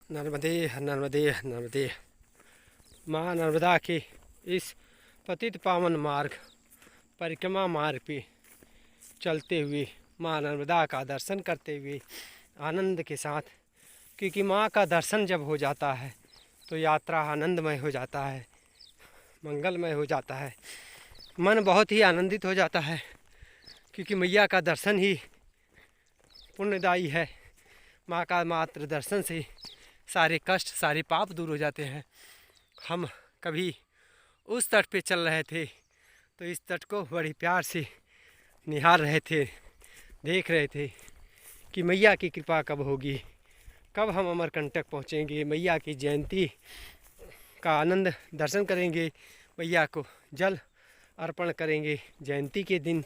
नर्मदे नर्मदे नर्मदे। माँ नर्मदा के इस पतित पावन मार्ग परिक्रमा मार्ग पे चलते हुए माँ नर्मदा का दर्शन करते हुए आनंद के साथ, क्योंकि माँ का दर्शन जब हो जाता है तो यात्रा आनंदमय हो जाता है, मंगलमय हो जाता है। मन बहुत ही आनंदित हो जाता है, क्योंकि मैया का दर्शन ही पुण्यदायी है। माँ का मात्र दर्शन से सारे कष्ट सारे पाप दूर हो जाते हैं। हम कभी उस तट पे चल रहे थे तो इस तट को बड़ी प्यार से निहार रहे थे, देख रहे थे कि मैया की कृपा कब होगी, कब हम अमरकंटक पहुँचेंगे, मैया की जयंती का आनंद दर्शन करेंगे, मैया को जल अर्पण करेंगे। जयंती के दिन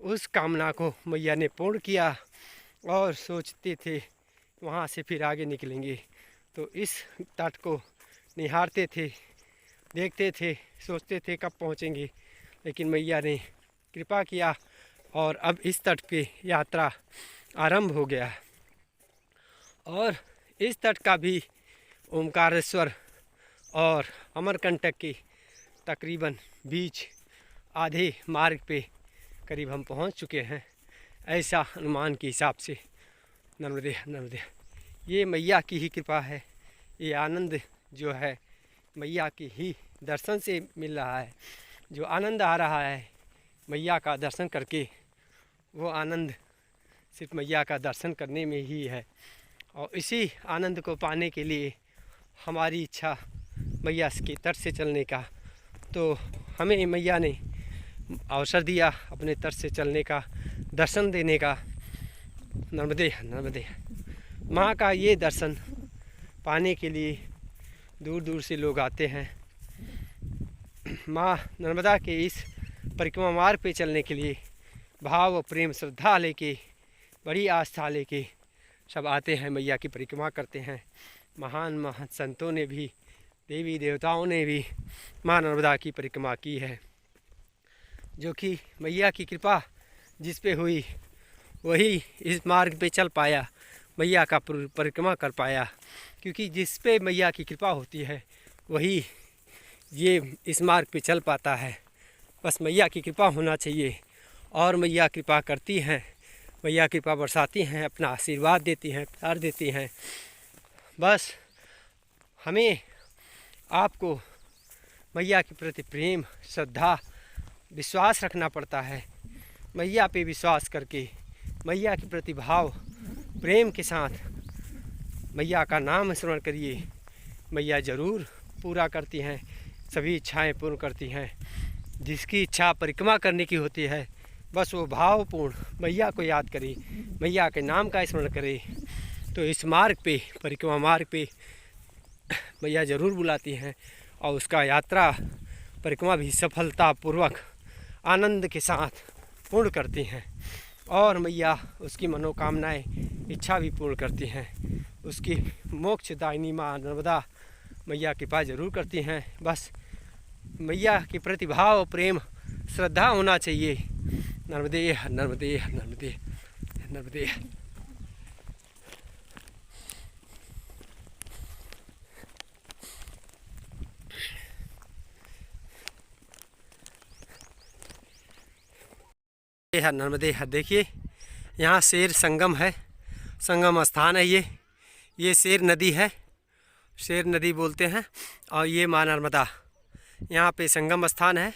उस कामना को मैया ने पूर्ण किया और सोचते थे वहाँ से फिर आगे निकलेंगे। तो इस तट को निहारते थे, देखते थे, सोचते थे कब पहुँचेंगे, लेकिन मैया ने कृपा किया और अब इस तट पे यात्रा आरंभ हो गया। और इस तट का भी ओमकारेश्वर और अमरकंटक के तकरीबन बीच आधे मार्ग पे करीब हम पहुंच चुके हैं, ऐसा अनुमान के हिसाब से। नर्मदे नर्मदे, ये मैया की ही कृपा है। ये आनंद जो है मैया के ही दर्शन से मिल रहा है। जो आनंद आ रहा है मैया का दर्शन करके, वो आनंद सिर्फ मैया का दर्शन करने में ही है। और इसी आनंद को पाने के लिए हमारी इच्छा मैया के तट से चलने का, तो हमें मैया ने अवसर दिया अपने तट से चलने का, दर्शन देने का। नर्मदे नर्मदे, माँ का ये दर्शन पाने के लिए दूर दूर से लोग आते हैं। माँ नर्मदा के इस परिक्रमा मार्ग पे चलने के लिए भाव प्रेम श्रद्धा लेके, बड़ी आस्था लेके सब आते हैं, मैया की परिक्रमा करते हैं। महान महान संतों ने भी, देवी देवताओं ने भी माँ नर्मदा की परिक्रमा की है। जो कि मैया की कृपा जिस पे हुई वही इस मार्ग पे चल पाया, मैया का परिक्रमा कर पाया। क्योंकि जिस पे मैया की कृपा होती है वही ये इस मार्ग पे चल पाता है। बस मैया की कृपा होना चाहिए, और मैया कृपा करती हैं, मैया कृपा बरसाती हैं, अपना आशीर्वाद देती हैं, प्यार देती हैं। बस हमें आपको मैया के प्रति प्रेम श्रद्धा विश्वास रखना पड़ता है। मैया पे विश्वास करके, मैया के प्रति भाव प्रेम के साथ मैया का नाम स्मरण करिए। मैया ज़रूर पूरा करती हैं, सभी इच्छाएं पूर्ण करती हैं। जिसकी इच्छा परिक्रमा करने की होती है, बस वो भावपूर्ण मैया को याद करे, मैया के नाम का स्मरण करे, तो इस मार्ग पे, परिक्रमा मार्ग पे मैया ज़रूर बुलाती हैं। और उसका यात्रा परिक्रमा भी सफलतापूर्वक आनंद के साथ पूर्ण करती हैं। और मैया उसकी मनोकामनाएं, इच्छा भी पूर्ण करती हैं। उसकी मोक्षदायिनी माँ नर्मदा मैया कृपा जरूर करती हैं। बस मैया के प्रति भाव प्रेम श्रद्धा होना चाहिए। नर्मदे नर्मदे नर्मदे नर्मदे। नर्मदे, देखिए यहाँ शेर संगम है, संगम स्थान है। ये शेर नदी है, शेर नदी बोलते हैं। और ये माँ नर्मदा, यहाँ पे संगम स्थान है।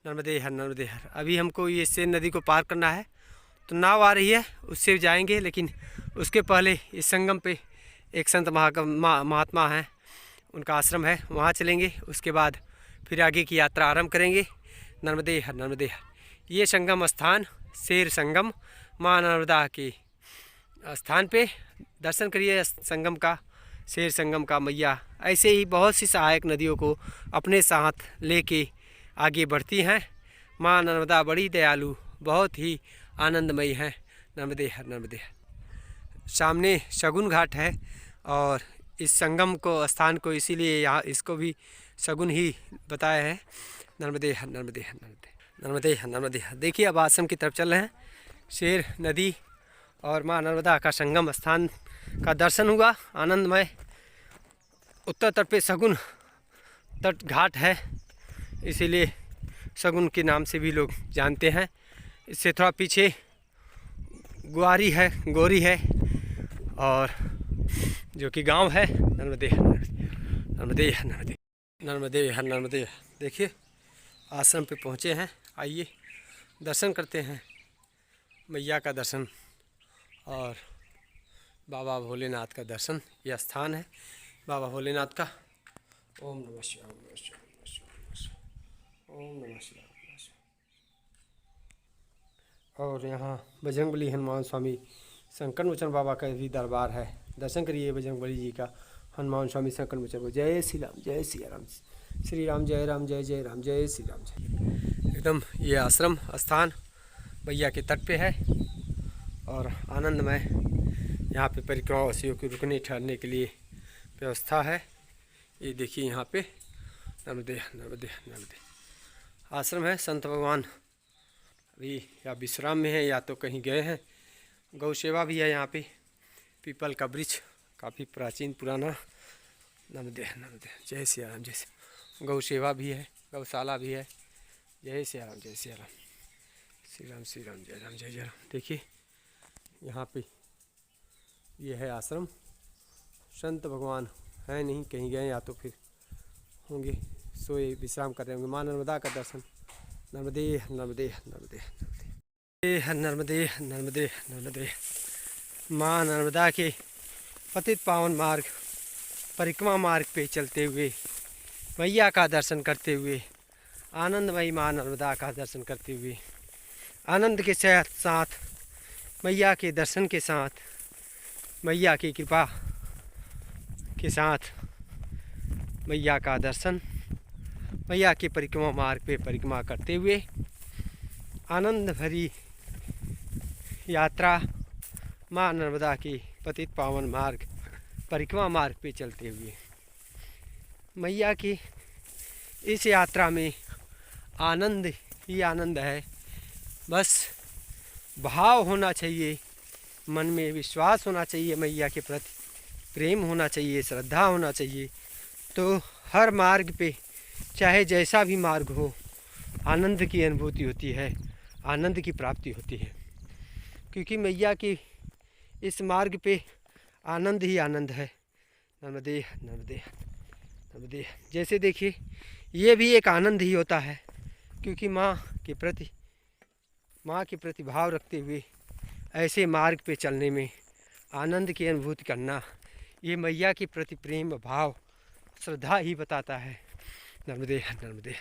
नर्मदे हर नर्मदे हर। अभी हमको ये शेर नदी को पार करना है, तो नाव आ रही है, उससे जाएंगे। लेकिन उसके पहले इस संगम पे एक संत महात्मा हैं, उनका आश्रम है, वहाँ चलेंगे। उसके बाद फिर आगे की यात्रा आरंभ करेंगे। नर्मदे हर नर्मदे हर। ये संगम स्थान शेर संगम माँ नर्मदा के स्थान पे दर्शन करिए संगम का, शेर संगम का। मैया ऐसे ही बहुत सी सहायक नदियों को अपने साथ लेके आगे बढ़ती हैं। माँ नर्मदा बड़ी दयालु, बहुत ही आनंदमयी हैं। नर्मदे हर नर्मदे हर। सामने शगुन घाट है, और इस संगम को स्थान को इसीलिए यहाँ इसको भी शगुन ही बताया है। नर्मदे हर नर्मदे हर नर्मदे नर्मदे हर नर्मदे हर। देखिए अब आश्रम की तरफ चल रहे हैं। शेर नदी और माँ नर्मदा का संगम स्थान का दर्शन हुआ, आनंदमय उत्तर तट पे शगुन तट घाट है, इसीलिए शगुन के नाम से भी लोग जानते हैं। इससे थोड़ा पीछे ग्वारी है, गोरी है, और जो कि गांव है नर्मदे नर्मदे नर्मदे नर्मदे हर नर्मदे। देखिए आश्रम पे पहुँचे हैं, आइए दर्शन करते हैं, मैया का दर्शन और बाबा भोलेनाथ का दर्शन। यह स्थान है बाबा भोलेनाथ का। ओम नमः शिवाय, ओम नमः शिवाय, ओम नमः शिवाय। और यहाँ बजरंगबली हनुमान स्वामी संकट मोचन बाबा का भी दरबार है। दर्शन करिए बजरंगबली जी का, हनुमान स्वामी संकट मोचन को। जय श्री राम, जय श्री राम, श्री राम जय राम, जय जय राम, जय श्री राम जय। एकदम ये आश्रम स्थान मैया के तट पे है और आनंदमय। यहाँ पे परिक्रमावासियों के रुकने ठहरने के लिए व्यवस्था है। ये देखिए यहाँ पे नर्मदे नर्मदे नर्मदे आश्रम है। संत भगवान अभी या विश्राम में है या तो कहीं गए हैं। गौ सेवा भी है यहाँ पे, पीपल का वृक्ष काफ़ी प्राचीन पुराना। नर्मदे नर्मदे, जय श्री राम, जय श्री। गौ सेवा भी है, गौशाला भी है। जय श्री राम, जय श्री राम, श्री राम श्री राम, जय राम, जय जय राम। देखिए यहाँ पे ये है आश्रम। संत भगवान हैं नहीं, कहीं गए या तो फिर होंगे, सोए विश्राम कर रहे होंगे। माँ नर्मदा का दर्शन। नर्मदे नर्मदे नर्मदे नर्मदे नर्मदे नर्मदे। माँ नर्मदा के पतित पावन मार्ग परिक्रमा मार्ग पे चलते हुए मैया का दर्शन करते हुए, आनंदमयी माँ नर्मदा का दर्शन करते हुए, आनंद के साथ मैया के दर्शन के साथ, मैया की कृपा के साथ मैया का दर्शन, मैया के परिक्रमा मार्ग पे परिक्रमा करते हुए, आनंद भरी यात्रा माँ नर्मदा की पतित पावन मार्ग परिक्रमा मार्ग पे चलते हुए, मैया की इस यात्रा में आनंद ही आनंद है। बस भाव होना चाहिए, मन में विश्वास होना चाहिए, मैया के प्रति प्रेम होना चाहिए, श्रद्धा होना चाहिए, तो हर मार्ग पे चाहे जैसा भी मार्ग हो आनंद की अनुभूति होती है, आनंद की प्राप्ति होती है। क्योंकि मैया की इस मार्ग पे आनंद ही आनंद है। नर्मदे नर्मदे नर्मदे। जैसे देखिए ये भी एक आनंद ही होता है, क्योंकि माँ के प्रति भाव रखते हुए ऐसे मार्ग पे चलने में आनंद की अनुभूति करना, ये मैया के प्रति प्रेम भाव श्रद्धा ही बताता है। नर्मदे नर्मदे।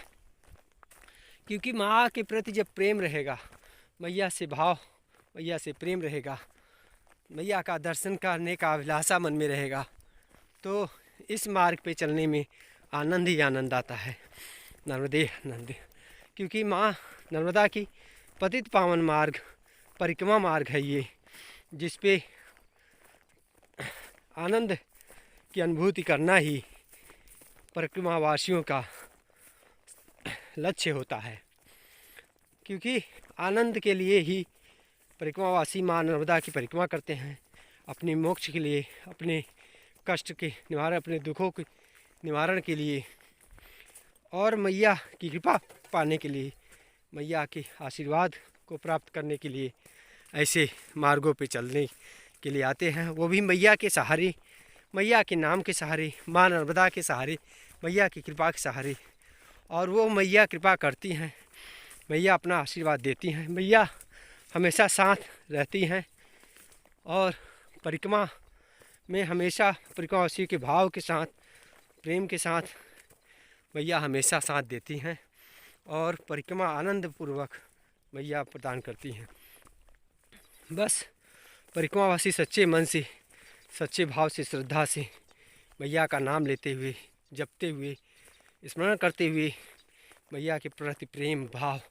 क्योंकि माँ के प्रति जब प्रेम रहेगा, मैया से भाव, मैया से प्रेम रहेगा, मैया का दर्शन करने का अभिलाषा मन में रहेगा, तो इस मार्ग पे चलने में आनंद ही आनंद आता है। नर्मदे नर्मदे। क्योंकि माँ नर्मदा की पतित पावन मार्ग परिक्रमा मार्ग है ये, जिस पे आनंद की अनुभूति करना ही परिक्रमावासियों का लक्ष्य होता है। क्योंकि आनंद के लिए ही परिक्रमावासी माँ नर्मदा की परिक्रमा करते हैं, अपने मोक्ष के लिए, अपने कष्ट के निवारण, अपने दुखों के निवारण के लिए और मैया की कृपा पाने के लिए, मैया के आशीर्वाद को प्राप्त करने के लिए ऐसे मार्गों पे चलने के लिए आते हैं। वो भी मैया के सहारे, मैया के नाम के सहारे, माँ नर्मदा के सहारे, मैया की कृपा के सहारे। और वो मैया कृपा करती हैं, मैया अपना आशीर्वाद देती हैं, मैया हमेशा साथ रहती हैं और परिक्रमा में हमेशा परिक्रमावासियों के भाव के साथ, प्रेम के साथ मैया हमेशा साथ देती हैं और परिक्रमा आनंदपूर्वक मैया प्रदान करती हैं। बस परिक्रमावासी सच्चे मन से, सच्चे भाव से, श्रद्धा से मैया का नाम लेते हुए, जपते हुए, स्मरण करते हुए, मैया के प्रति प्रेम भाव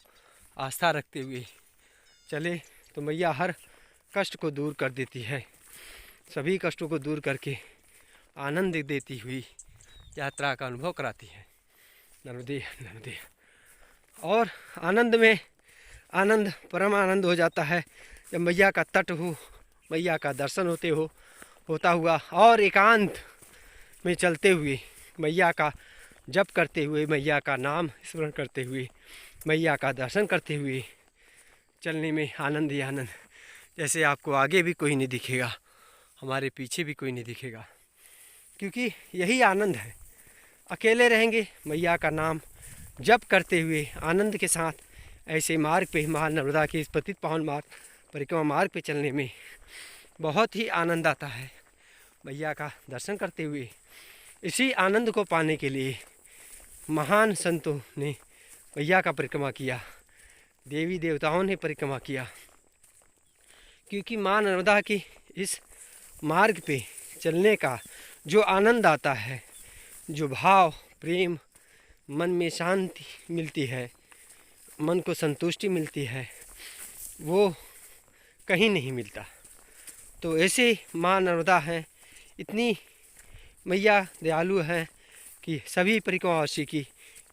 आस्था रखते हुए चले तो मैया हर कष्ट को दूर कर देती है। सभी कष्टों को दूर करके आनंद देती हुई यात्रा का अनुभव कराती है। नर्मदे नर्मदे। और आनंद में आनंद परम आनंद हो जाता है जब मैया का तट हो, मैया का दर्शन होता हुआ और एकांत में चलते हुए, मैया का जप करते हुए, मैया का नाम स्मरण करते हुए, मैया का दर्शन करते हुए चलने में आनंद ही आनंद। जैसे आपको आगे भी कोई नहीं दिखेगा, हमारे पीछे भी कोई नहीं दिखेगा, क्योंकि यही आनंद है। अकेले रहेंगे, मैया का नाम जप करते हुए आनंद के साथ ऐसे मार्ग पे, माँ नर्मदा के इस पतित पावन मार्ग, परिक्रमा मार्ग पे चलने में बहुत ही आनंद आता है। मैया का दर्शन करते हुए इसी आनंद को पाने के लिए महान संतों ने मैया का परिक्रमा किया, देवी देवताओं ने परिक्रमा किया, क्योंकि माँ नर्मदा की इस मार्ग पे चलने का जो आनंद आता है, जो भाव प्रेम, मन में शांति मिलती है, मन को संतुष्टि मिलती है, वो कहीं नहीं मिलता। तो ऐसे माँ नर्मदा हैं, इतनी मैया दयालु हैं कि सभी परिक्रमावासी की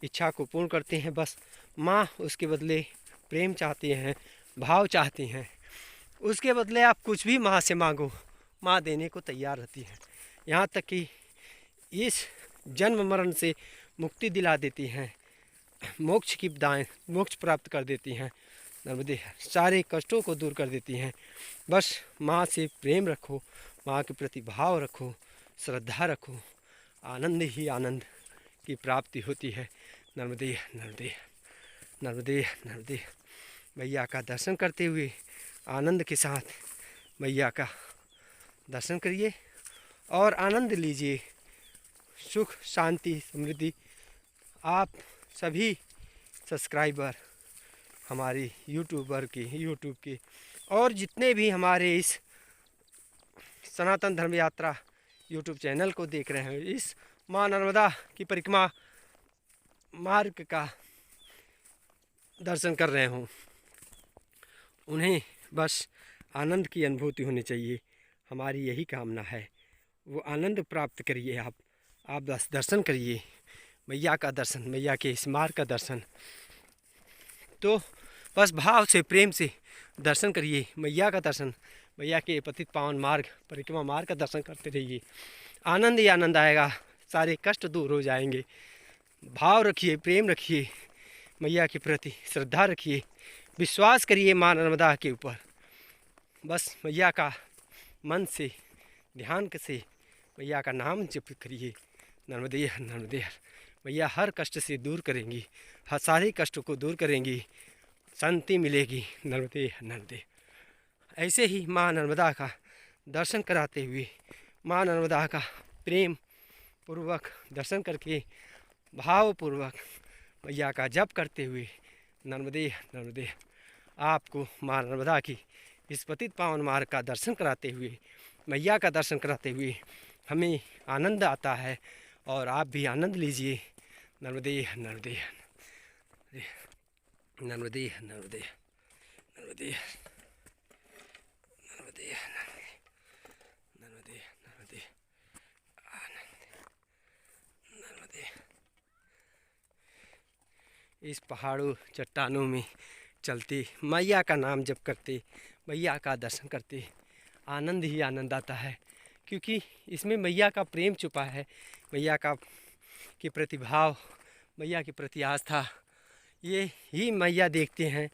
इच्छा को पूर्ण करते हैं। बस माँ उसके बदले प्रेम चाहती हैं, भाव चाहती हैं। उसके बदले आप कुछ भी माँ से मांगो, माँ देने को तैयार रहती है। यहाँ तक कि इस जन्म मरण से मुक्ति दिला देती हैं, मोक्ष की दाएँ मोक्ष प्राप्त कर देती हैं। नर्मदे सारे कष्टों को दूर कर देती हैं। बस माँ से प्रेम रखो, माँ के प्रति भाव रखो, श्रद्धा रखो, आनंद ही आनंद की प्राप्ति होती है। नर्मदे नर्मदे नर्मदे नर्मदे। मैया का दर्शन करते हुए आनंद के साथ मैया का दर्शन करिए और आनंद लीजिए। सुख शांति समृद्धि। आप सभी सब्सक्राइबर हमारी यूट्यूब के और जितने भी हमारे इस सनातन धर्म यात्रा यूट्यूब चैनल को देख रहे हैं, इस माँ नर्मदा की परिक्रमा मार्ग का दर्शन कर रहे हों, उन्हें बस आनंद की अनुभूति होनी चाहिए। हमारी यही कामना है, वो आनंद प्राप्त करिए। आप बस दर्शन करिए, मैया का दर्शन, मैया के इस मार्ग का दर्शन। तो बस भाव से प्रेम से दर्शन करिए, मैया का दर्शन, मैया के पतित पावन मार्ग परिक्रमा मार्ग का दर्शन करते रहिए। आनंद ही आनंद आएगा, सारे कष्ट दूर हो जाएंगे। भाव रखिए, प्रेम रखिए, मैया के प्रति श्रद्धा रखिए, विश्वास करिए माँ नर्मदा के ऊपर। बस मैया का मन से ध्यान से मैया का नाम जप करिए। नर्मदे नर्मदे। मैया हर कष्ट से दूर करेंगी, हर सारे कष्टों को दूर करेंगी, शांति मिलेगी। नर्मदे नर्मदे। ऐसे ही माँ नर्मदा का दर्शन कराते हुए, माँ नर्मदा का प्रेम पूर्वक दर्शन करके, भावपूर्वक मैया का जप करते हुए, नर्मदे नर्मदे, आपको माँ नर्मदा की इस पतित पावन मार्ग का दर्शन कराते हुए, मैया का दर्शन कराते हुए हमें आनंद आता है और आप भी आनंद लीजिए। नर्मदे नर्मदे नर्मदे नर्मदे नर्मदे नर्मदे नर्मदे नर्मदे नर्मदे। इस पहाड़ों चट्टानों में चलते, मैया का नाम जप करते, मैया का दर्शन करते आनंद ही आनंद आता है, क्योंकि इसमें मैया का प्रेम छुपा है, मैया का के प्रति भाव, मैया के प्रति आस्था। ये ही मैया देखते हैं।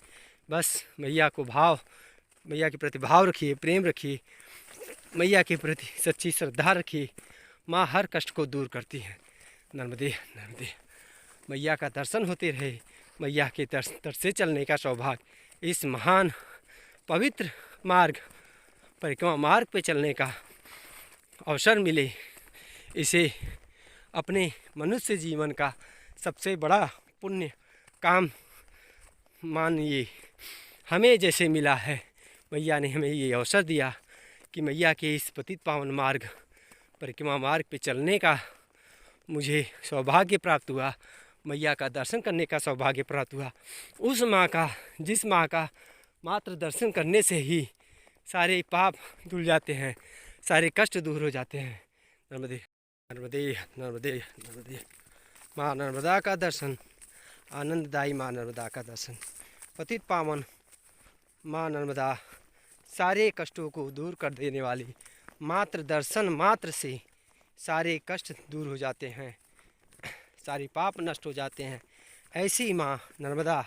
बस मैया को भाव, मैया के प्रति भाव रखिए, प्रेम रखिए, मैया के प्रति सच्ची श्रद्धा रखिए। माँ हर कष्ट को दूर करती है। नर्मदे नर्मदे। मैया का दर्शन होते रहे, मैया के दर से चलने का सौभाग्य, इस महान पवित्र मार्ग परिक्रमा मार्ग पे चलने का अवसर मिले, इसे अपने मनुष्य जीवन का सबसे बड़ा पुण्य काम मानिए। हमें जैसे मिला है, मैया ने हमें ये अवसर दिया कि मैया के इस पतित पावन मार्ग परिक्रमा मार्ग पे चलने का मुझे सौभाग्य प्राप्त हुआ, मैया का दर्शन करने का सौभाग्य प्राप्त हुआ। उस माँ का, जिस माँ का मात्र दर्शन करने से ही सारे पाप धुल जाते हैं, सारे कष्ट दूर हो जाते हैं। नर्मदे नर्मदे नर्मदे नर्मदे। माँ नर्मदा का दर्शन, आनंददायी माँ नर्मदा का दर्शन, पतित पावन माँ नर्मदा सारे कष्टों को दूर कर देने वाली, मात्र दर्शन मात्र से सारे कष्ट दूर हो जाते हैं, सारे पाप नष्ट हो जाते हैं। ऐसी माँ नर्मदा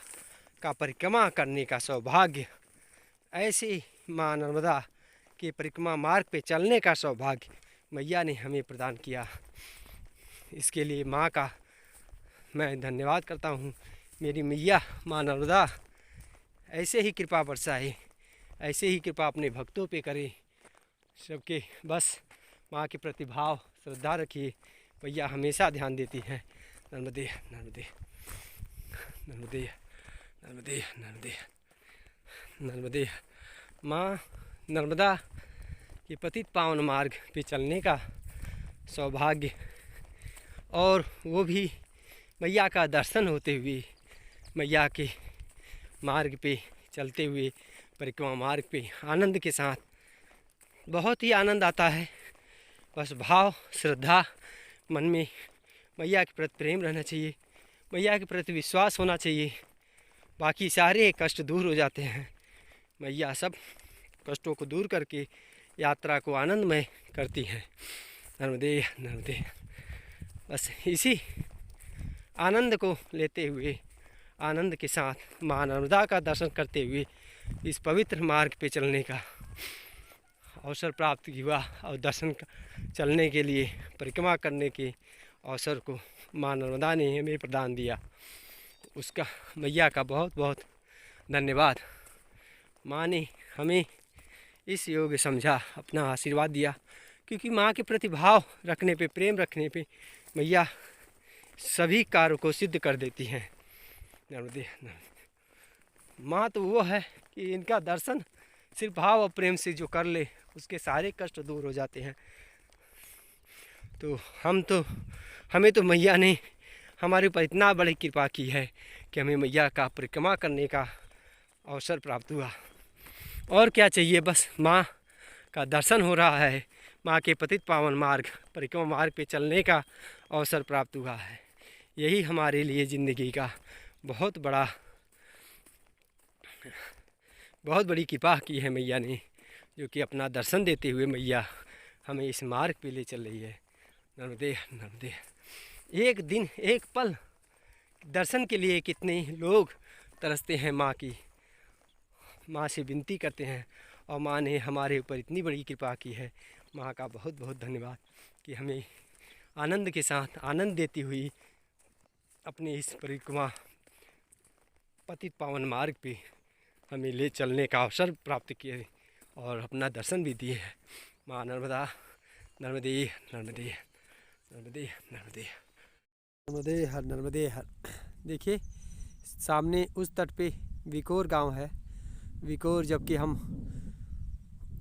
का परिक्रमा करने का सौभाग्य, ऐसी माँ नर्मदा के परिक्रमा मार्ग पे चलने का सौभाग्य मैया ने हमें प्रदान किया। इसके लिए माँ का मैं धन्यवाद करता हूँ। मेरी मैया माँ नर्मदा ऐसे ही कृपा बरसाए, ऐसे ही कृपा अपने भक्तों पे करे। सबके बस माँ के प्रति भाव श्रद्धा रखिए। मैया हमेशा ध्यान देती हैं। नर्मदे नर्मदे नर्मदे नर्मदे नर्मदे नर्मदे। माँ नर्मदा के पतित पावन मार्ग पे चलने का सौभाग्य, और वो भी मैया का दर्शन होते हुए, मैया के मार्ग पे चलते हुए, परिक्रमा मार्ग पे आनंद के साथ, बहुत ही आनंद आता है। बस भाव श्रद्धा मन में मैया के प्रति प्रेम रहना चाहिए, मैया के प्रति विश्वास होना चाहिए। बाकी सारे कष्ट दूर हो जाते हैं। मैया सब कष्टों को दूर करके यात्रा को आनंदमय करती हैं। नर्मदे नर्मदे। बस इसी आनंद को लेते हुए, आनंद के साथ माँ नर्मदा का दर्शन करते हुए इस पवित्र मार्ग पे चलने का अवसर प्राप्त हुआ, और दर्शन चलने के लिए, परिक्रमा करने के अवसर को माँ नर्मदा ने हमें प्रदान दिया। उसका मैया का बहुत बहुत धन्यवाद। माँ ने हमें इस योग्य समझा, अपना आशीर्वाद दिया, क्योंकि माँ के प्रति भाव रखने पे, प्रेम रखने पे मैया सभी कार्यों को सिद्ध कर देती हैं। नर्मदे माँ तो वो है कि इनका दर्शन सिर्फ भाव और प्रेम से जो कर ले, उसके सारे कष्ट दूर हो जाते हैं। तो हमें तो मैया ने हमारे ऊपर इतना बड़ी कृपा की है कि हमें मैया का परिक्रमा करने का अवसर प्राप्त हुआ। और क्या चाहिए, बस माँ का दर्शन हो रहा है, माँ के पतित पावन मार्ग, परिक्रमा मार्ग पे चलने का अवसर प्राप्त हुआ है। यही हमारे लिए ज़िंदगी का बहुत बड़ी कृपा की है मैया ने, जो कि अपना दर्शन देते हुए मैया हमें इस मार्ग पे ले चल रही है। नर्मदे नर्मदे। एक दिन, एक पल दर्शन के लिए कितने लोग तरसते हैं माँ की, माँ से विनती करते हैं, और माँ ने हमारे ऊपर इतनी बड़ी कृपा की है। माँ का बहुत बहुत धन्यवाद कि हमें आनंद के साथ, आनंद देती हुई अपने इस परिक्रमा पतित पावन मार्ग पे हमें ले चलने का अवसर प्राप्त किए, और अपना दर्शन भी दिए हैं। माँ नर्मदा नर्मदे नर्मदे नर्मदे नर्मदे नर्मदे हर नर्मदे हर। देखिए सामने उस तट पे विकोर गांव है। विकोर, जबकि हम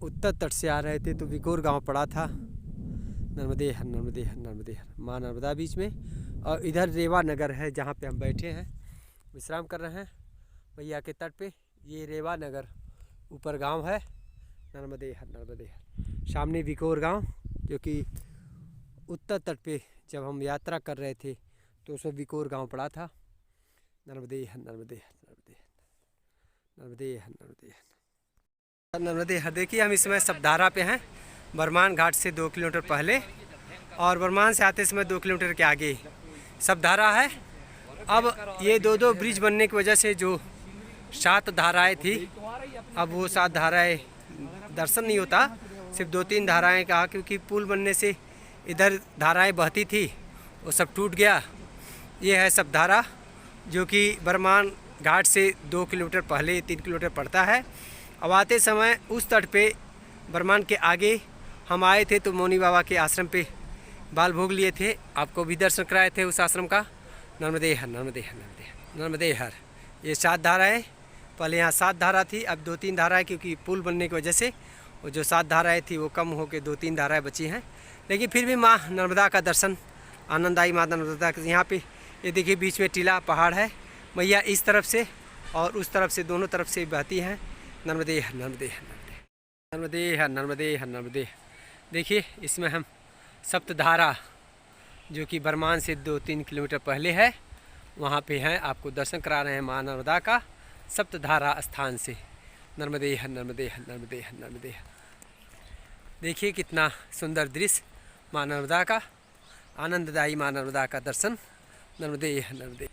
उत्तर तट से आ रहे थे तो विकोर गांव पड़ा था। नर्मदे हर नर्मदे हर नर्मदे हर। माँ नर्मदा बीच में, और इधर रेवा नगर है जहाँ पे हम बैठे हैं, विश्राम कर रहे हैं मैया के तट पे। ये रेवा नगर ऊपर गांव है। नर्मदे हर नर्मदे हर। सामने विकोर गांव, जो कि उत्तर तट पे जब हम यात्रा कर रहे थे तो उसमें विकोर गांव पड़ा था। नर्मदे हर नर्मदे हर नर्मदे नर्मदे हर नर्मदे हर नर्मदे हर। देखिए हम इस समय सबधारा पे हैं, बरमान घाट से 2 किलोमीटर पहले, और बरमान से आते समय 2 किलोमीटर के आगे सबधारा है। अब ये 2 ब्रिज बनने की वजह से जो 7 धाराएँ थी, अब वो 7 धाराएँ दर्शन नहीं होता, सिर्फ 2-3 धाराएँ का, क्योंकि पुल बनने से इधर धाराएँ बहती थी, वो सब टूट गया। ये है सबधारा, जो कि बरमान घाट से 2 किलोमीटर पहले, 3 किलोमीटर पड़ता है। अब आते समय उस तट पे बरमान के आगे हम आए थे तो मौनी बाबा के आश्रम पे बाल भोग लिए थे, आपको भी दर्शन कराए थे उस आश्रम का। नर्मदे हर नर्मदे हर नर्मदे हर नर्मदे हर। ये 7 धाराएँ, पहले यहाँ 7 धारा थी, अब 2-3 धाराएँ, क्योंकि पुल बनने की वजह से वो जो 7 धाराएँ थी वो कम होकर 2-3 धाराएँ बची हैं। लेकिन फिर भी माँ नर्मदा का दर्शन, आनंद आई माँ नर्मदा के। यहाँ पे ये देखिए बीच में टीला पहाड़ है, मैया इस तरफ से और उस तरफ से, दोनों तरफ से बहती हैं। नर्मदे हर नर्मदे हर नर्मदे हर नर्मदे हर नर्मदे। देखिए इसमें हम सप्तधारा, जो कि बरमान से 2-3 किलोमीटर पहले है, वहाँ पे हैं, आपको दर्शन करा रहे हैं माँ नर्मदा का सप्तधारा स्थान से। नर्मदे हर नर्मदे हर नर्मदे हर नर्मदे हर। देखिए कितना सुंदर दृश्य, माँ नर्मदा का आनंददायी माँ नर्मदा का दर्शन। नर्मदे नर्मदे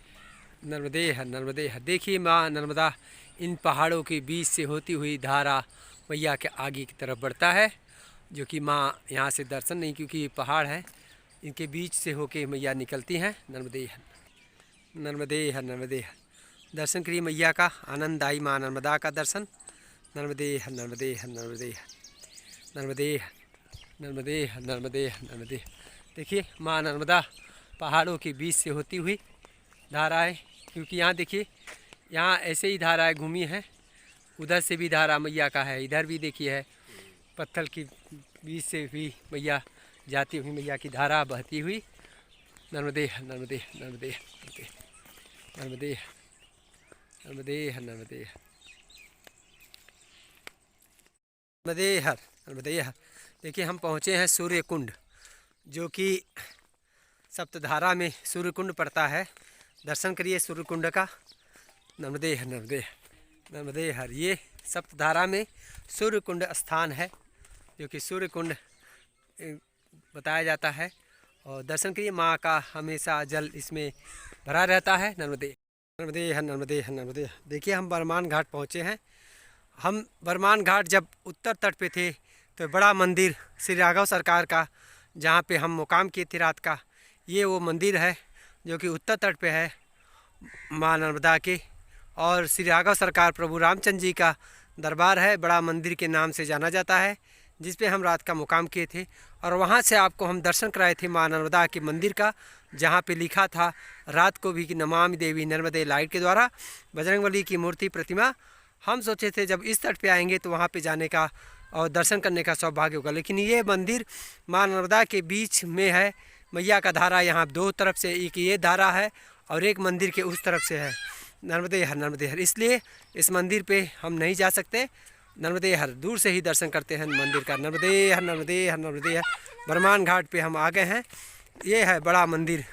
नर्मदे नर्मदे। देखिए माँ नर्मदा इन पहाड़ों के बीच से होती हुई धारा मैया के आगे की तरफ बढ़ता है, जो कि माँ यहाँ से दर्शन नहीं, क्योंकि ये पहाड़ है, इनके बीच से होके मैया निकलती हैं। नर्मदे नर्मदे नर्मदे। दर्शन करिए मैया का, आनंददायी माँ नर्मदा का दर्शन। नर्मदे नर्मदे नर्मदे नर्मदे नर्मदे नर्मदे नर्मदे। देखिए माँ नर्मदा पहाड़ों के बीच से होती हुई धारा है, क्योंकि यहाँ देखिए, यहाँ ऐसे ही धाराएं घूमी हैं, उधर से भी धारा मैया का है, इधर भी देखिए है, पत्थर की बीच से भी मैया जाती हुई, मैया की धारा बहती हुई। नर्मदे नर्मदे नर्मदे नर्मदे नर्मदे नर्मदे नर्मदे हर नर्मदे हर। देखिए हम पहुँचे हैं सूर्य कुंड, जो कि सप्तधारा में सूर्य कुंड पड़ता है। दर्शन करिए सूर्य कुंड का। नर्मदे नर्मदे नर्मदे हर। ये सप्तधारा में सूर्य कुंड स्थान है, जो कि सूर्य कुंड बताया जाता है। और दर्शन करिए, माँ का हमेशा जल इसमें भरा रहता है। नर्मदे नर्मदे नर्मदे नर्मदे। देखिए हम बरमान घाट पहुँचे हैं। हम बरमान घाट जब उत्तर तट पे थे तो बड़ा मंदिर श्री राघव सरकार का, जहाँ पे हम मुकाम किए थे रात का, ये वो मंदिर है जो कि उत्तर तट पे है माँ नर्मदा के। और श्री राघव सरकार प्रभु रामचंद्र जी का दरबार है, बड़ा मंदिर के नाम से जाना जाता है, जिस पे हम रात का मुकाम किए थे। और वहाँ से आपको हम दर्शन कराए थे माँ नर्मदा के मंदिर का, जहाँ पे लिखा था रात को भी कि नमामि देवी नर्मदे लाइट के द्वारा बजरंगबली की मूर्ति प्रतिमा। हम सोचे थे जब इस तट पे आएंगे तो वहाँ पे जाने का और दर्शन करने का सौभाग्य होगा, लेकिन ये मंदिर माँ नर्मदा के बीच में है। मैया का धारा यहाँ दो तरफ से, एक ये धारा है और एक मंदिर के उस तरफ से है। नर्मदे हर नर्मदे हर। इसलिए इस मंदिर पे हम नहीं जा सकते, नर्मदे हर दूर से ही दर्शन करते हैं मंदिर का। नर्मदे हर नर्मदे हर नर्मदे हर। बरमान घाट पे हम आ गए हैं। ये है बड़ा मंदिर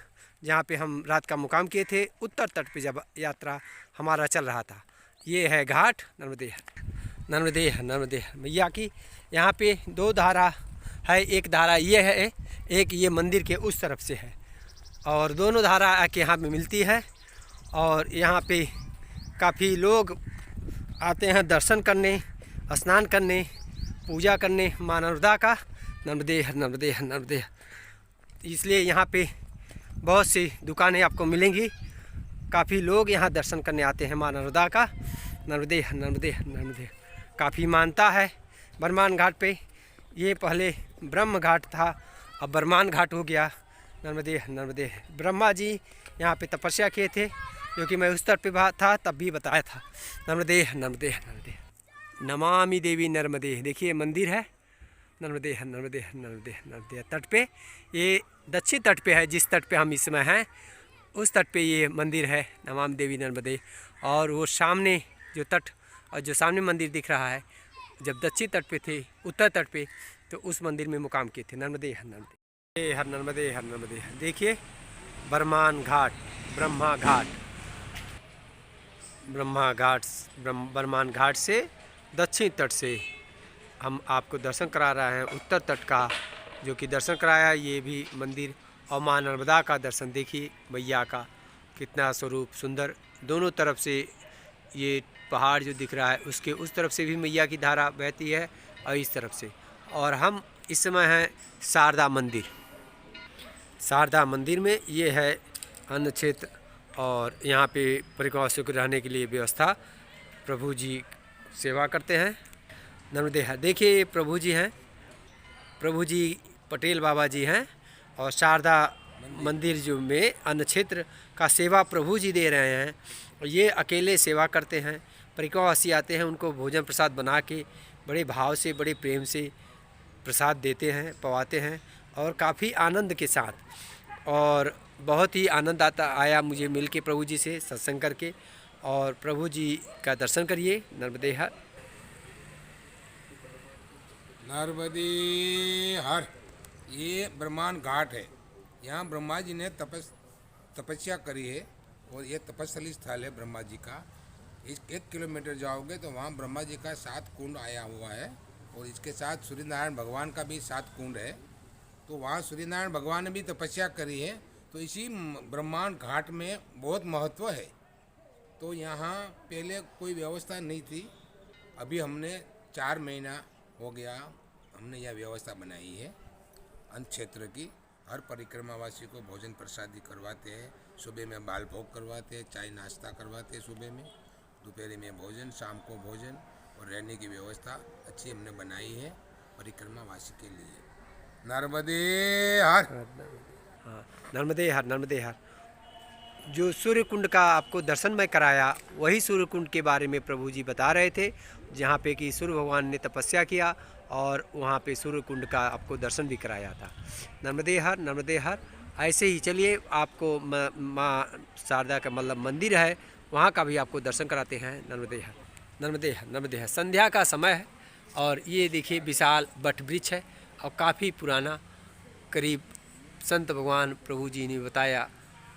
जहाँ पे हम रात का मुकाम किए थे, उत्तर तट पे जब यात्रा हमारा चल रहा था। ये है घाट नर्मदे हर नर्मदे हर नर्मदे हर। मैया की यहाँ पे दो धारा है, एक धारा ये है, एक ये मंदिर के उस तरफ से है, और दोनों धारा आके यहाँ पे मिलती है। और यहाँ पे काफ़ी लोग आते हैं दर्शन करने, स्नान करने, पूजा करने माँ नर्मदा का। नर्मदे हर नर्मदे हर नर्मदे हर। इसलिए यहाँ पे बहुत सी दुकानें आपको मिलेंगी, काफ़ी लोग यहाँ दर्शन करने आते हैं माँ नर्मदा का। नर्मदे हर नर्मदे हर नर्मदे। काफ़ी मानता है बरमान घाट पे। ये पहले ब्रह्म घाट था, अब बरमान घाट हो गया। नर्मदे हर नर्मदे। ब्रह्मा जी यहाँ पे तपस्या किए थे, जो कि मैं उस तरफ पे था तब भी बताया था। नर्मदे हर नर्मदे हर नर्मदे। नमामि देवी नर्मदे। देखिए मंदिर है नर्मदे हर नर्मदे हर नर्मदे नर्मदे तट पे। ये दक्षिण तट पे है, जिस तट पे हम इस समय हैं उस तट पे ये मंदिर है नमामि देवी नर्मदे। और वो सामने जो तट और जो सामने मंदिर दिख रहा है, जब दक्षिण तट पे थे, उत्तर तट पे, तो उस मंदिर में मुकाम किए थे। नर्मदे हर नर्मदे हर नर्मदे हर नर्मदे। देखिए बरमान घाट, ब्रह्मा घाट, ब्रह्मा घाट, बरमान घाट से दक्षिण तट से हम आपको दर्शन करा रहे हैं उत्तर तट का, जो कि दर्शन कराया ये भी मंदिर। और माँ नर्मदा का दर्शन देखिए, मैया का कितना स्वरूप सुंदर। दोनों तरफ से ये पहाड़ जो दिख रहा है, उसके उस तरफ से भी मैया की धारा बहती है और इस तरफ से। और हम इस समय हैं शारदा मंदिर। शारदा मंदिर में ये है अन्न क्षेत्र, और यहाँ पे परिक्रमाशों के रहने के लिए व्यवस्था। प्रभु जी सेवा करते हैं। नर्मदे हर। देखिए ये प्रभु जी हैं, प्रभु जी पटेल बाबा जी हैं, और शारदा मंदिर जो में अन्न क्षेत्र का सेवा प्रभु जी दे रहे हैं। ये अकेले सेवा करते हैं, परिक्रमावासी आते हैं, उनको भोजन प्रसाद बना के बड़े भाव से, बड़े प्रेम से प्रसाद देते हैं, पवाते हैं, और काफ़ी आनंद के साथ। और बहुत ही आनंद आया मुझे मिल के प्रभु जी से सत्संग करके। और प्रभु जी का दर्शन करिए। नर्मदे हर नर्मदे हर। ये ब्रह्मांड घाट है। यहाँ ब्रह्मा जी ने तपस्या करी है, और ये तपस्थली स्थल है ब्रह्मा जी का। इस 1 किलोमीटर जाओगे तो वहाँ ब्रह्मा जी का 7 कुंड आया हुआ है, और इसके साथ सूर्य नारायण भगवान का भी 7 कुंड है। तो वहाँ सूर्यनारायण भगवान ने भी तपस्या करी है। तो इसी ब्रह्मांड घाट में बहुत महत्व है। तो यहाँ पहले कोई व्यवस्था नहीं थी, अभी हमने 4 महीना हो गया हमने यह व्यवस्था बनाई है। अंत क्षेत्र की हर परिक्रमावासी को भोजन प्रसादी करवाते हैं। सुबह में बाल भोग करवाते हैं, चाय नाश्ता करवाते हैं सुबह में, दोपहर में भोजन, शाम को भोजन, और रहने की व्यवस्था अच्छी हमने बनाई है परिक्रमावासी के लिए। नर्मदे हर। हाँ, नर्मदे हर, नर्मदे हर। जो सूर्य कुंड का आपको दर्शन मैं कराया, वही सूर्य कुंड के बारे में प्रभु जी बता रहे थे, जहाँ पे कि सूर्य भगवान ने तपस्या किया और वहाँ पे सूर्य कुंड का आपको दर्शन भी कराया था। नर्मदे हर, नर्मदे हर। ऐसे ही चलिए आपको माँ शारदा का मतलब मंदिर है, वहाँ का भी आपको दर्शन कराते हैं। नर्मदे हर, नर्मदे हर, नर्मदे हर। संध्या का समय है और ये देखिए विशाल वट वृक्ष है और काफ़ी पुराना, करीब संत भगवान प्रभु जी ने बताया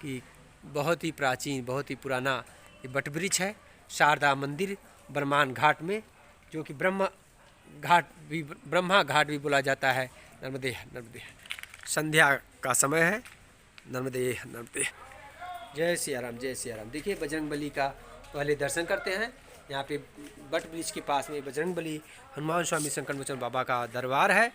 कि बहुत ही प्राचीन, बहुत ही पुराना ये वट वृक्ष है। शारदा मंदिर ब्रह्मांड घाट में, जो कि ब्रह्मा घाट भी बोला जाता है। नर्मदे हर, नर्मदे हर। संध्या का समय है। नर्मदे हर, नर्मदे हर। जय सिया राम, जय सिया राम। देखिए बजरंगबली का पहले दर्शन करते हैं। यहाँ पे वट वृक्ष के पास में बजरंगबली, हनुमान स्वामी, शंकर मोचन बाबा का दरबार है,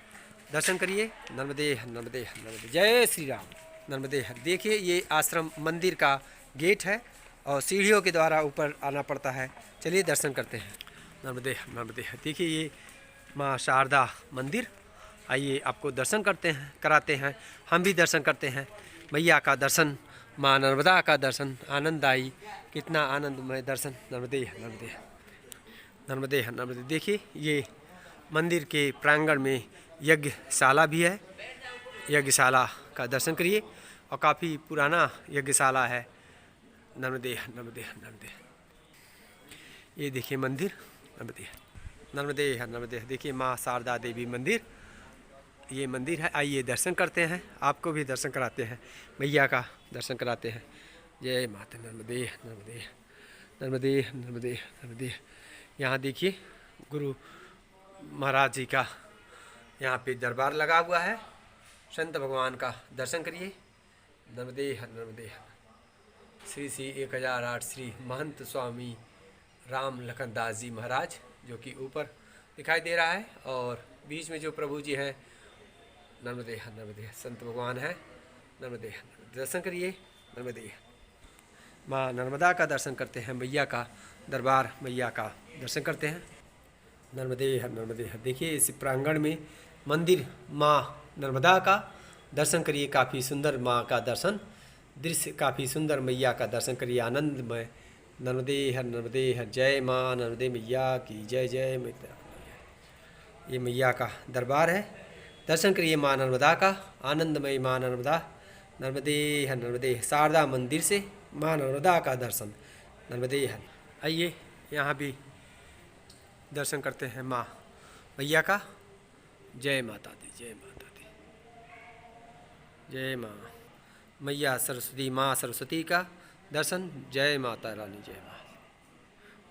दर्शन करिए। नर्मदे हर, नर्मदे हर, नर्मदे। जय श्री राम। नर्मदे हर। देखिए ये आश्रम मंदिर का गेट है और सीढ़ियों के द्वारा ऊपर आना पड़ता है। चलिए दर्शन करते हैं। नर्मदे हर, नर्मदे हर। देखिए ये माँ शारदा मंदिर, आइए आपको दर्शन कराते हैं। हम भी दर्शन करते हैं मैया का दर्शन, माँ नर्मदा का दर्शन, आनंददायी, कितना आनंदमय दर्शन। नर्मदे हर, नर्मदे हर, नर्मदे हर, नर्मदे। देखिए ये मंदिर के प्रांगण में यज्ञशाला भी है। यज्ञशाला का दर्शन करिए और काफ़ी पुराना यज्ञशाला है। नर्मदे हर, नर्मदे हर, नर्मदे हर। ये देखिए मंदिर। नर्मदे हर, नर्मदे हर, नर्मदे हर। देखिए माँ शारदा देवी मंदिर, ये मंदिर है। आइए दर्शन करते हैं, आपको भी दर्शन कराते हैं, मैया का दर्शन कराते हैं। जय माता नर्मदे, नर्मदे, नर्मदे, नर्मदे, नर्मदे। यहाँ देखिए गुरु महाराज जी का यहाँ पे दरबार लगा हुआ है। संत भगवान का दर्शन करिए। नर्मदे हर, नर्मदे हर। श्री श्री 1008 श्री महंत स्वामी राम लखन दास जी महाराज, जो कि ऊपर दिखाई दे रहा है, और बीच में जो प्रभु जी हैं, नर्मदे हर, नर्मदे हर। संत भगवान है। नर्मदे हर, दर्शन करिए। नर्मदे हर। माँ नर्मदा का दर्शन करते हैं, मैया का दरबार, मैया का दर्शन करते हैं। नर्मदे हर, नर्मदे हर। देखिए इस प्रांगण में मंदिर माँ नर्मदा का दर्शन करिए। काफ़ी सुंदर माँ का दर्शन, दृश्य काफ़ी सुंदर, मैया का दर्शन करिए, आनंदमय। नर्मदे हर, नर्मदे हर। जय माँ नर्मदे मैया की जय, जय मैया। ये मैया का दरबार है, दर्शन करिए माँ नर्मदा का, आनंदमय माँ नर्मदा। नर्मदे हर, नर्मदे हर। शारदा मंदिर से माँ नर्मदा का दर्शन। नर्मदे हर। आइए यहाँ भी दर्शन करते हैं माँ मैया का। जय माता दी, जय माता दी। जय माँ मैया सरस्वती, माँ सरस्वती का दर्शन। जय माता रानी, जय माँ,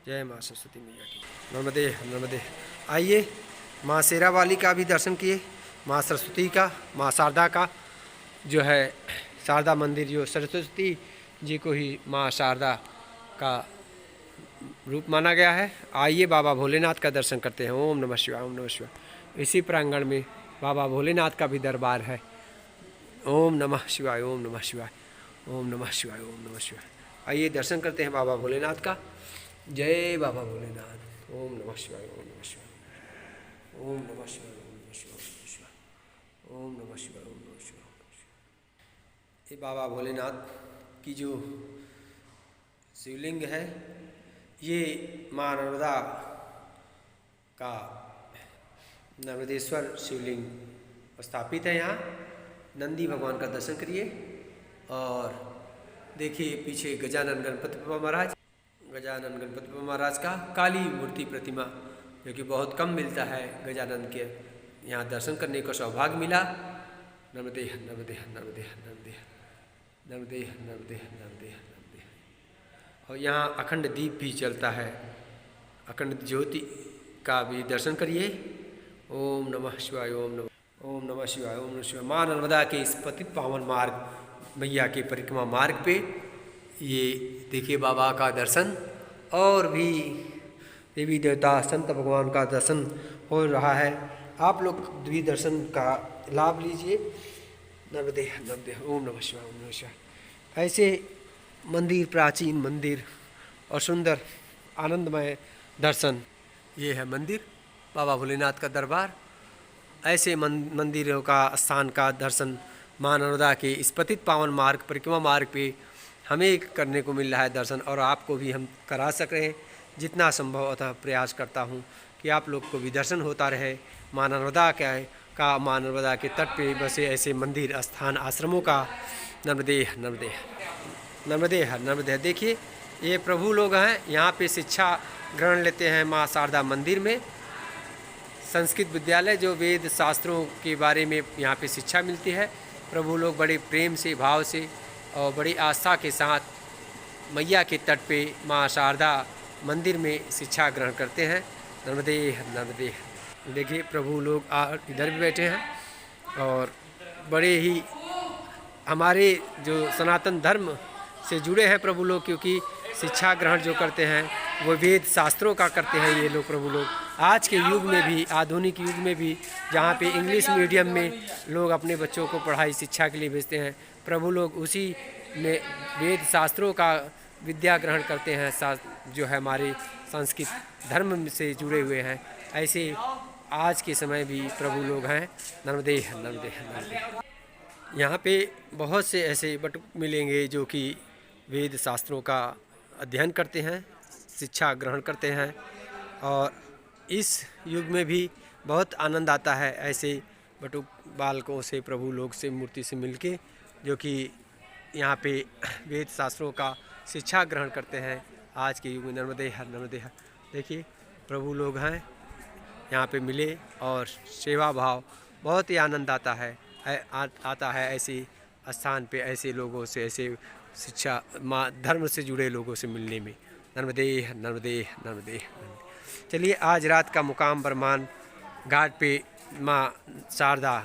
जय माँ सरस्वती मैया की। नर्मदे हर, नर्मदे हर। आइए माँ शेरा वाली का भी दर्शन किए, माँ सरस्वती का, माँ शारदा का, जो है शारदा मंदिर, जो सरस्वती जी को ही माँ शारदा का रूप माना गया है। आइए बाबा भोलेनाथ का दर्शन करते हैं। ओम नमः शिवाय, ओम नमः शिवाय। इसी प्रांगण में बाबा भोलेनाथ का भी दरबार है। ओम नमः शिवाय, ओम नमः शिवाय, ओम नमः शिवाय, ओम नमः शिवाय। आइए दर्शन करते हैं बाबा भोलेनाथ का। जय बाबा भोलेनाथ। ओम नमः शिवाय, ओम नमः शिवाय, ओम नमः शिवाय, ओम नमः शिवाय, ओम नमः शिवाय, ओम नमः शिवाय। ये बाबा भोलेनाथ की जो शिवलिंग है, ये माँ नर्मदा का नर्मदेश्वर शिवलिंग स्थापित है। यहाँ नंदी भगवान का दर्शन करिए और देखिए पीछे गजानन गणपति बाबा महाराज, गजानन गणपति बाबा महाराज का काली मूर्ति प्रतिमा, जो कि बहुत कम मिलता है गजानन के। यहाँ दर्शन करने का सौभाग्य मिला। नर्मदे हर, नर्मदे हर, नर्मदे हर, नर्मदे हर, नर्मदे हर, नर्मदे हर, नर्मदे हर, नर्मदे हर। और यहाँ अखंड दीप भी चलता है, अखंड ज्योति का भी दर्शन करिए। ओम नमः शिवाय, ओम नमः। ओम नमः शिवाय, ओम नमः शिवाय। माँ नर्मदा के इस पतित पावन मार्ग, मैया के परिक्रमा मार्ग पे ये देखिए बाबा का दर्शन और भी देवी देवता संत भगवान का दर्शन हो रहा है। आप लोग भी दर्शन का लाभ लीजिए। नर्मदे नर्मदे, ओम नमः शिवाय, ओम नमः शिवाय। ऐसे मंदिर, प्राचीन मंदिर और सुंदर आनंदमय दर्शन। ये है मंदिर, बाबा भोलेनाथ का दरबार। ऐसे मंदिरों का स्थान का दर्शन माँ नर्मदा के इस पतित पावन मार्ग, परिक्रमा मार्ग पे हमें करने को मिल रहा है दर्शन, और आपको भी हम करा सक रहे हैं। जितना संभव अतः प्रयास करता हूँ कि आप लोग को भी दर्शन होता रहे। माँ नर्मदा माँ नर्मदा के तट पे बसे ऐसे मंदिर, स्थान, आश्रमों का। नर्मदे नर्मदे नर्मदे हर नर्मदे। देखिए ये प्रभु लोग हैं, यहाँ पे शिक्षा ग्रहण लेते हैं माँ शारदा मंदिर में। संस्कृत विद्यालय, जो वेद शास्त्रों के बारे में यहाँ पे शिक्षा मिलती है। प्रभु लोग बड़े प्रेम से, भाव से और बड़ी आस्था के साथ मैया के तट पे माँ शारदा मंदिर में शिक्षा ग्रहण करते हैं। नर्मदे नर्मदे। देखिए प्रभु लोग इधर भी बैठे हैं और बड़े ही हमारे जो सनातन धर्म से जुड़े हैं प्रभु लोग, क्योंकि शिक्षा ग्रहण जो करते हैं वो वेद शास्त्रों का करते हैं ये लोग प्रभु लोग। आज के युग में भी, आधुनिक युग में भी, जहाँ पे इंग्लिश मीडियम में लोग अपने बच्चों को पढ़ाई शिक्षा के लिए भेजते हैं, प्रभु लोग उसी में वेद शास्त्रों का विद्या ग्रहण करते हैं, जो है हमारे संस्कृत धर्म से जुड़े हुए हैं। ऐसे आज के समय भी प्रभु लोग हैं। नर्मदे नर्मदे नर्मदे। यहाँ पे बहुत से ऐसे बटुक मिलेंगे जो कि वेद शास्त्रों का अध्ययन करते हैं, शिक्षा ग्रहण करते हैं, और इस युग में भी बहुत आनंद आता है ऐसे बटुक बालकों से, प्रभु लोग से, मूर्ति से मिलके, जो कि यहाँ पे वेद शास्त्रों का शिक्षा ग्रहण करते हैं आज के युग में। नर्मदे हर नर्मदे हर। देखिए प्रभु लोग हैं यहाँ पे मिले, और सेवा भाव, बहुत ही आनंद आता है ऐसे स्थान पे, ऐसे लोगों से, ऐसे शिक्षा माँ धर्म से जुड़े लोगों से मिलने में। नर्मदे नर्मदे नर्मदे। चलिए आज रात का मुकाम बरमान घाट पे माँ शारदा